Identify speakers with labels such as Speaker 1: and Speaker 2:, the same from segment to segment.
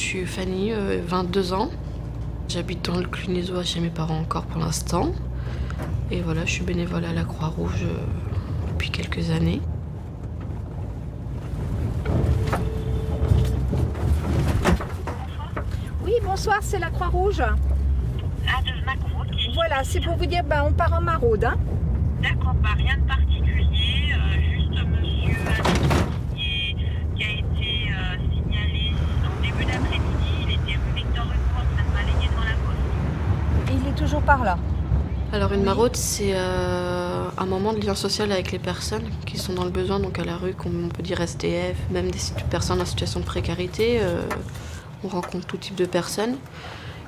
Speaker 1: Je suis Fanny, 22 ans. J'habite dans le Clunisois chez mes parents encore pour l'instant. Et voilà, je suis bénévole à la Croix-Rouge depuis quelques années.
Speaker 2: Oui, bonsoir, c'est la Croix-Rouge.
Speaker 3: Ah, de Macron, ok.
Speaker 2: Voilà, c'est pour vous dire, on part en maraude. Hein.
Speaker 3: D'accord, rien de particulier, juste monsieur qui a été signalé en début d'après-midi. Il était rue Victor Hugo en train de balayer devant la poste.
Speaker 2: Et il est toujours par là.
Speaker 1: Alors une maraude, c'est un moment de lien social avec les personnes qui sont dans le besoin, donc à la rue, comme on peut dire SDF, même des personnes en situation de précarité. On rencontre tout type de personnes.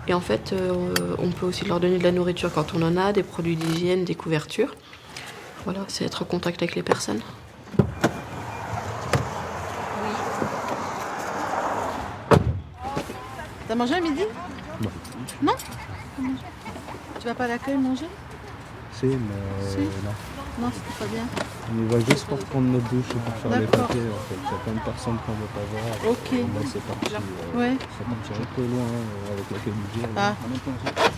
Speaker 1: Et en fait, on peut aussi leur donner de la nourriture quand on en a, des produits d'hygiène, des couvertures. Voilà, c'est être en contact avec les personnes.
Speaker 4: T'as mangé à midi?
Speaker 5: Non.
Speaker 4: Non? Tu vas pas à l'accueil manger?
Speaker 5: Si, mais
Speaker 4: Si.
Speaker 5: non.
Speaker 4: Non, c'était pas bien.
Speaker 5: On y va juste pour prendre notre douche et pour faire les
Speaker 4: D'accord.
Speaker 5: papiers en fait. Il y a plein de personnes qu'on ne veut pas voir.
Speaker 4: Ok.
Speaker 5: Moi c'est parti.
Speaker 4: Ouais.
Speaker 5: C'est parti un peu loin avec la Camille.
Speaker 4: Ah.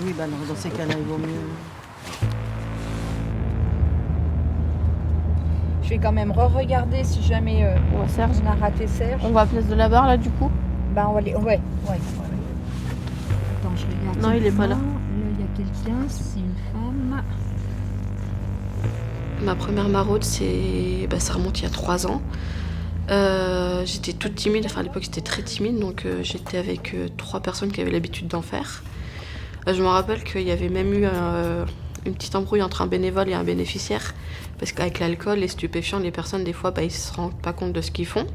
Speaker 4: Oui, bah non, dans ces cas-là, il vaut mieux.
Speaker 2: Je vais quand même re-regarder si jamais
Speaker 4: On va Serge.
Speaker 2: on a raté Serge.
Speaker 4: On va à Place de la Barre là du coup?
Speaker 2: On va aller. Ouais. Attends, je regarde.
Speaker 4: Non, il est pas là.
Speaker 2: Là, il y a quelqu'un, c'est une femme.
Speaker 1: Ma première maraude, ça remonte il y a 3 ans. J'étais toute timide, à l'époque j'étais très timide, donc j'étais avec 3 personnes qui avaient l'habitude d'en faire. Je me rappelle qu'il y avait même eu une petite embrouille entre un bénévole et un bénéficiaire, parce qu'avec l'alcool, les stupéfiants, les personnes, des fois, ils se rendent pas compte de ce qu'ils font.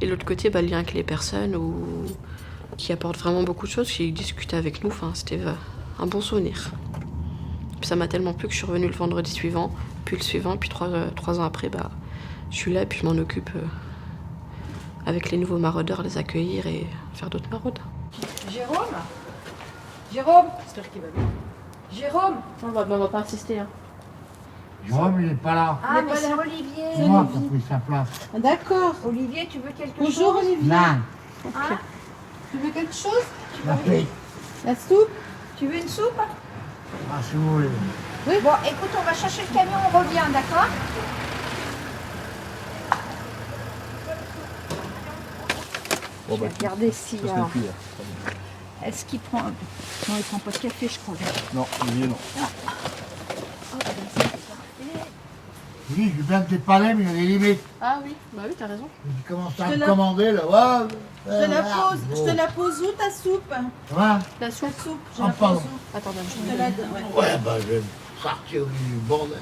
Speaker 1: Et de l'autre côté, le lien avec les personnes qui apportent vraiment beaucoup de choses, qui discutaient avec nous, c'était un bon souvenir. Puis ça m'a tellement plu que je suis revenue le vendredi suivant, puis le suivant, puis 3 ans après, je suis là et puis je m'en occupe avec les nouveaux maraudeurs, les accueillir et faire d'autres maraudes.
Speaker 2: Jérôme,
Speaker 4: J'espère qu'il va bien.
Speaker 2: Jérôme.
Speaker 4: On va pas insister. Hein.
Speaker 6: Jérôme, il n'est pas là.
Speaker 2: Ah, mais c'est Olivier.
Speaker 6: C'est moi qui ai pris sa place.
Speaker 4: D'accord.
Speaker 2: Olivier, tu veux quelque
Speaker 4: Bonjour
Speaker 2: chose?
Speaker 4: Olivier.
Speaker 6: Non,
Speaker 2: Hein?
Speaker 4: Tu veux quelque chose?
Speaker 6: la paix.
Speaker 4: La soupe?
Speaker 2: Tu veux une soupe?
Speaker 6: Ah, si vous voulez.
Speaker 2: Bon, écoute, on va chercher le camion, on revient, d'accord?
Speaker 5: Bon,
Speaker 2: Je vais regarder si.
Speaker 5: ça se met plus, là.
Speaker 2: Est-ce qu'il prend. Non, il prend pas de café, je crois.
Speaker 5: Non, Olivier, non.
Speaker 6: Oui, je viens de te parler, mais il y a des limites.
Speaker 4: Ah oui, bah oui, t'as raison.
Speaker 6: Tu commences
Speaker 4: Je
Speaker 6: à
Speaker 4: te
Speaker 6: me
Speaker 4: la-
Speaker 6: commander, là. Ouais,
Speaker 4: Je te la pose où ta soupe?
Speaker 6: Ouais,
Speaker 4: La soupe, je
Speaker 6: Ah,
Speaker 4: la
Speaker 6: pardon.
Speaker 4: pose où? Attends, je
Speaker 2: Je
Speaker 4: te
Speaker 2: te
Speaker 4: la
Speaker 2: l'aide, ouais.
Speaker 6: ouais, je vais me sortir du bordel.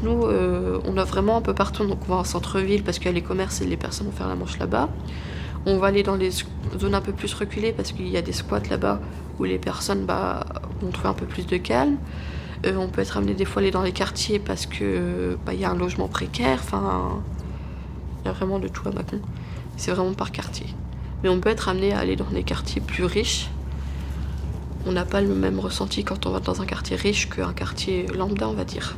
Speaker 1: Nous, on a vraiment un peu partout, donc on va en centre-ville parce qu'il y a les commerces et les personnes vont faire la manche là-bas. On va aller dans les zones un peu plus reculées parce qu'il y a des squats là-bas où les personnes vont trouver un peu plus de calme. On peut être amené des fois à aller dans les quartiers parce que y a un logement précaire. Il y a vraiment de tout à Mâcon. C'est vraiment par quartier. Mais on peut être amené à aller dans des quartiers plus riches. On n'a pas le même ressenti quand on va dans un quartier riche qu'un quartier lambda, on va dire.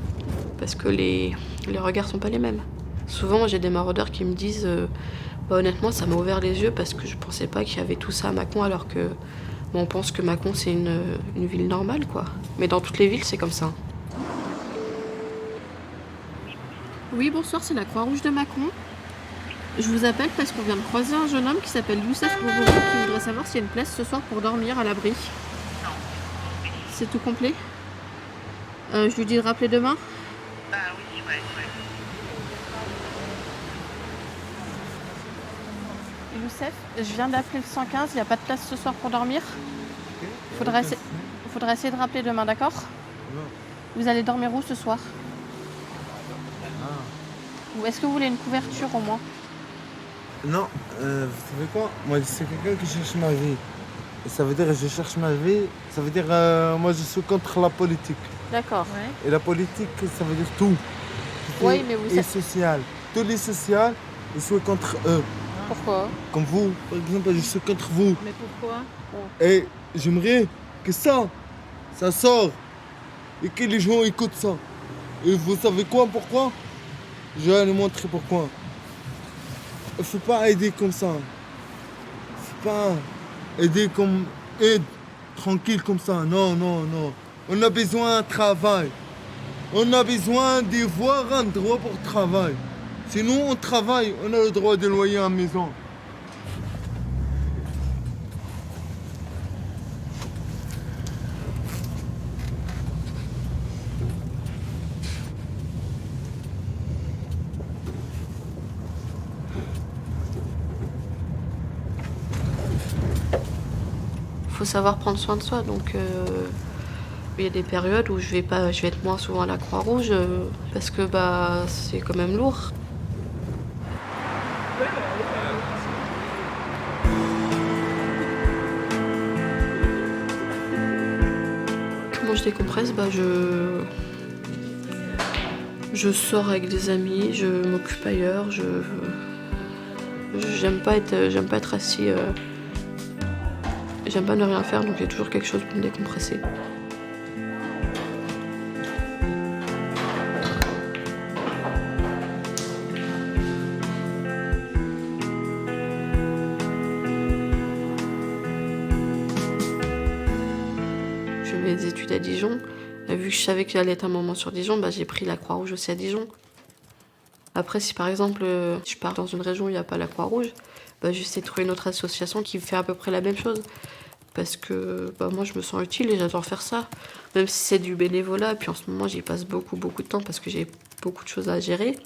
Speaker 1: Parce que les regards sont pas les mêmes. Souvent, j'ai des maraudeurs qui me disent honnêtement, ça m'a ouvert les yeux parce que je pensais pas qu'il y avait tout ça à Mâcon, alors que on pense que Mâcon, c'est une ville normale, quoi. Mais dans toutes les villes, c'est comme ça. Oui, bonsoir, c'est la Croix-Rouge de Mâcon. Je vous appelle parce qu'on vient de croiser un jeune homme qui s'appelle Youssef Bourou qui voudrait savoir s'il y a une place ce soir pour dormir à l'abri. C'est tout complet? Je lui dis de rappeler demain?
Speaker 3: Bah oui, ouais.
Speaker 4: Youssef, je viens d'appeler le 115, il n'y a pas de place ce soir pour dormir. Faudra essayer de rappeler demain, d'accord? Vous allez dormir où ce soir? Ou est-ce que vous voulez une couverture au moins?
Speaker 7: Non, vous savez quoi? Moi, c'est quelqu'un qui cherche ma vie. Et ça veut dire je cherche ma vie, ça veut dire moi je suis contre la politique.
Speaker 4: D'accord.
Speaker 7: Et la politique, ça veut dire tout.
Speaker 4: Oui, mais vous
Speaker 7: Et
Speaker 4: savez-
Speaker 7: social. Tous les sociaux, je suis contre eux.
Speaker 4: Pourquoi?
Speaker 7: Comme vous, par exemple, je suis contre vous.
Speaker 4: Mais pourquoi?
Speaker 7: Et j'aimerais que ça sort. Et que les gens écoutent ça. Et vous savez quoi, pourquoi? Je vais vous montrer pourquoi. faut pas aider comme ça. Faut pas aider comme aide tranquille comme ça. Non, non, non. On a besoin de travail. On a besoin d'avoir un droit pour travail. Sinon, on travaille, on a le droit de loyer à la maison.
Speaker 1: Faut savoir prendre soin de soi, donc il y a des périodes où je vais être moins souvent à la Croix-Rouge parce que bah c'est quand même lourd. Comment je décompresse, bah je sors avec des amis, je m'occupe ailleurs, j'aime pas être assis. J'aime pas ne rien faire, donc il y a toujours quelque chose pour me décompresser. Je fais des études à Dijon. Vu que je savais qu'il allait être un moment sur Dijon, bah, j'ai pris la Croix-Rouge aussi à Dijon. Après, si par exemple je pars dans une région où il n'y a pas la Croix-Rouge, bah, j'essaie de trouver une autre association qui fait à peu près la même chose. Parce que bah, moi je me sens utile et j'adore faire ça. Même si c'est du bénévolat, puis en ce moment j'y passe beaucoup de temps parce que j'ai beaucoup de choses à gérer.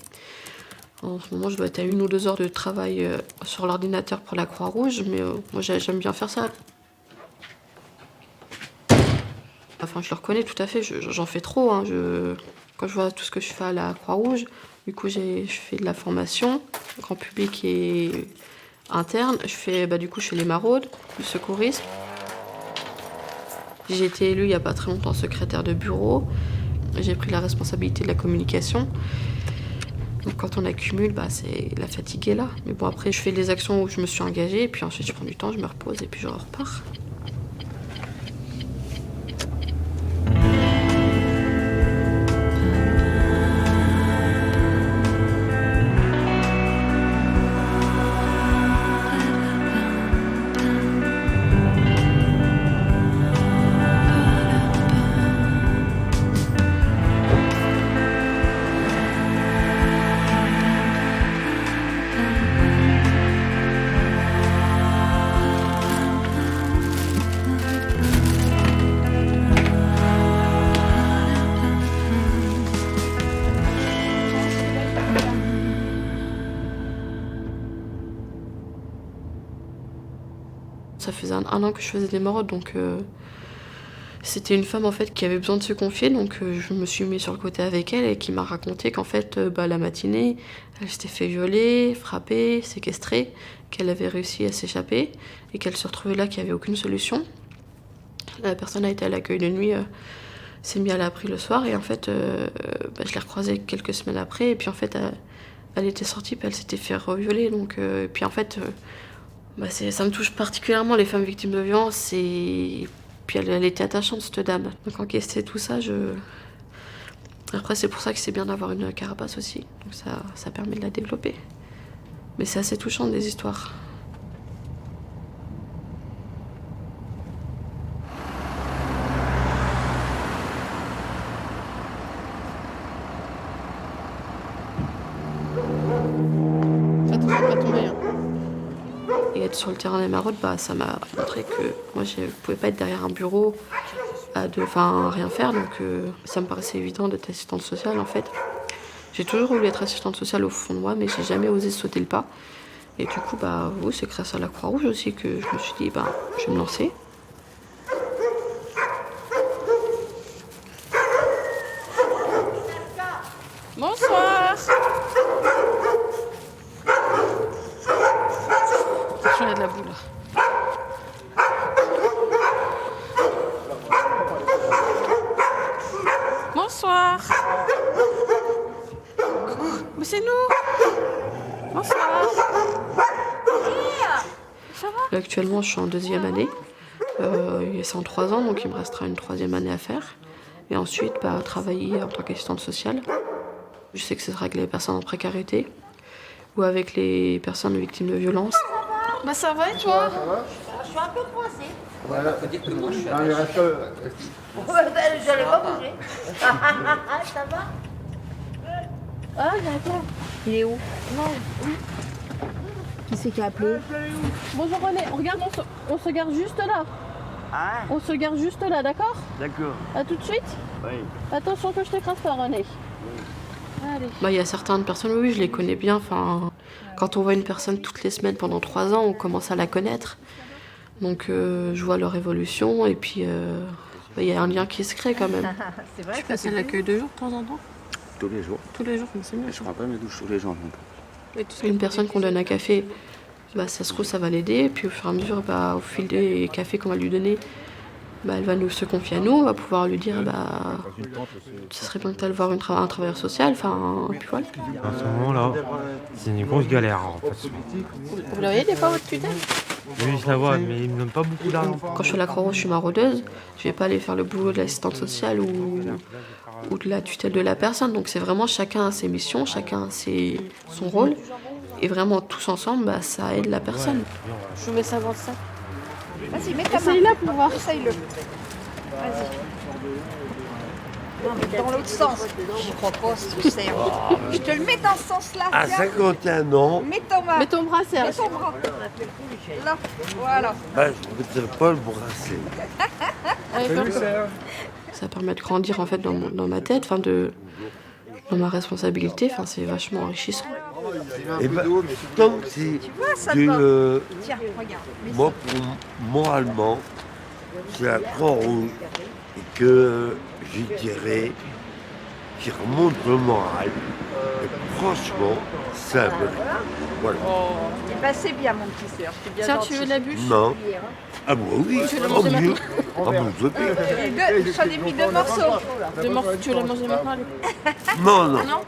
Speaker 1: En ce moment je dois être à 1 ou 2 heures de travail sur l'ordinateur pour la Croix-Rouge, mais moi j'aime bien faire ça. Enfin je le reconnais tout à fait, j'en fais trop. Hein. Quand je vois tout ce que je fais à la Croix-Rouge, du coup je fais de la formation, grand public et interne. Je fais les maraudes, le secourisme. J'ai été élue il n'y a pas très longtemps secrétaire de bureau. J'ai pris la responsabilité de la communication. Donc quand on accumule, bah, c'est la fatigue est là. Mais bon, après, je fais les actions où je me suis engagée, et puis ensuite je prends du temps, je me repose et puis je repars. Ça faisait un an que je faisais des maraudes, donc c'était une femme en fait qui avait besoin de se confier, donc je me suis mis sur le côté avec elle et qui m'a raconté qu'en fait la matinée, elle s'était fait violer, frapper, séquestrer, qu'elle avait réussi à s'échapper et qu'elle se retrouvait là, qu'il n'y avait aucune solution. La personne a été à l'accueil de nuit, s'est mis à l'abri le soir et en fait je l'ai recroisée quelques semaines après et puis en fait elle était sortie puis elle s'était fait revioler, donc puis en fait ça me touche particulièrement les femmes victimes de violences et puis elle était attachante cette dame. Donc encaisser tout ça, après c'est pour ça que c'est bien d'avoir une carapace aussi, donc ça permet de la développer. Mais c'est assez touchant des histoires.
Speaker 4: Attention, pas tomber. Hein.
Speaker 1: Et être sur le terrain des maraudes, ça m'a montré que moi je ne pouvais pas être derrière un bureau à rien faire, donc ça me paraissait évident d'être assistante sociale en fait. J'ai toujours voulu être assistante sociale au fond de moi, mais j'ai jamais osé sauter le pas. Et du coup, oui, c'est grâce à la Croix-Rouge aussi que je me suis dit, je vais me lancer.
Speaker 4: Bonsoir. Attention, il y a de la boue là. Bonsoir. Mais c'est nous. Bonsoir. Ça va?
Speaker 1: Là, actuellement, je suis en 2e année. C'est en 3 ans, donc il me restera une 3e année à faire. Et ensuite, travailler en tant qu'assistante sociale. Je sais que ce sera avec les personnes en précarité. ou avec les personnes victimes de violences.
Speaker 4: Bah ça va et toi?
Speaker 8: Je suis un peu coincée.
Speaker 6: Voilà.
Speaker 8: Faut dire que moi je suis
Speaker 6: Non, il reste que-
Speaker 8: J'allais pas bouger. Ça va?
Speaker 2: Ah, d'accord. Il est où? Qui c'est qui a appelé?
Speaker 4: Bonjour René, regarde, on se garde juste là.
Speaker 8: Ah,
Speaker 4: On se garde juste là, d'accord?
Speaker 8: d'accord.
Speaker 4: À tout de suite.
Speaker 8: Oui.
Speaker 4: Attention que je t'écrase pas René. Allez.
Speaker 1: Bah, il y a certaines personnes, oui, je les connais bien. Enfin, quand on voit une personne toutes les semaines pendant 3 ans, on commence à la connaître. Donc je vois leur évolution et puis bah, il y a un lien qui se crée quand même.
Speaker 2: C'est vrai.
Speaker 1: Tu passes à l'accueil de jour de temps en temps?
Speaker 9: Tous les jours.
Speaker 1: Tous les jours, mais c'est mieux.
Speaker 9: Je prends pas mes douches tous les jours non plus.
Speaker 1: Une personne qu'on donne un café, bah, ça se trouve, ça va l'aider. Puis au fur et à mesure, bah, au fil des cafés qu'on va lui donner, bah, elle va nous se confier à nous. On va pouvoir lui dire, bah, ce serait bien que tu ailles voir un travailleur social. Enfin, puis voilà.
Speaker 10: En ce moment-là, c'est une grosse galère en fait.
Speaker 4: Vous la voyez des fois votre tutelle?
Speaker 10: Oui, je la vois, mais il me donne pas beaucoup d'argent.
Speaker 1: Quand je suis à la Croix-Rouge, je suis maraudeuse. Je vais pas aller faire le boulot de l'assistante sociale ou de la tutelle de la personne. Donc c'est vraiment chacun a ses missions, chacun a son rôle. Et vraiment tous ensemble, bah, ça aide la personne.
Speaker 4: Je vous mets ça dans le sac.
Speaker 2: Vas-y, mets ta main.
Speaker 4: Essaye-la pour voir.
Speaker 2: Essaye-le. Vas-y. Non, mais dans l'autre sens. J'y crois pas, ce que c'est. Je te le mets dans ce sens-là.
Speaker 11: À
Speaker 2: tiens.
Speaker 11: 51 ans,
Speaker 2: Mets ton main.
Speaker 4: Mets ton bras,
Speaker 2: Mets
Speaker 4: Serge.
Speaker 2: ton bras. Là, voilà.
Speaker 11: bah, je ne mettrai pas le bracelet.
Speaker 4: Allez, fais-le.
Speaker 1: Ça permet de grandir en fait dans ma tête, enfin dans ma responsabilité. Enfin, c'est vachement enrichissant.
Speaker 11: Et ben, tant que c'est
Speaker 2: Ça
Speaker 11: du,
Speaker 2: te va. Tiens, regarde. Mets
Speaker 11: moi, moralement, c'est la Croix-Rouge et que je dirais qui remonte le moral. Et franchement, ça me... Voilà.
Speaker 2: Eh ben, c'est bien, mon petit Serge. C'est bien
Speaker 4: Tiens,
Speaker 2: gentil.
Speaker 4: tu veux de la bûche?
Speaker 11: Non. Ah bah oui,
Speaker 4: Tu veux la
Speaker 11: oh
Speaker 4: manger
Speaker 11: mieux.
Speaker 4: maintenant
Speaker 11: Ah bah je veux bien.
Speaker 2: J'en ai mis 2 morceaux.
Speaker 4: Tu veux la manger maintenant? Allez.
Speaker 11: Non, non.
Speaker 2: Non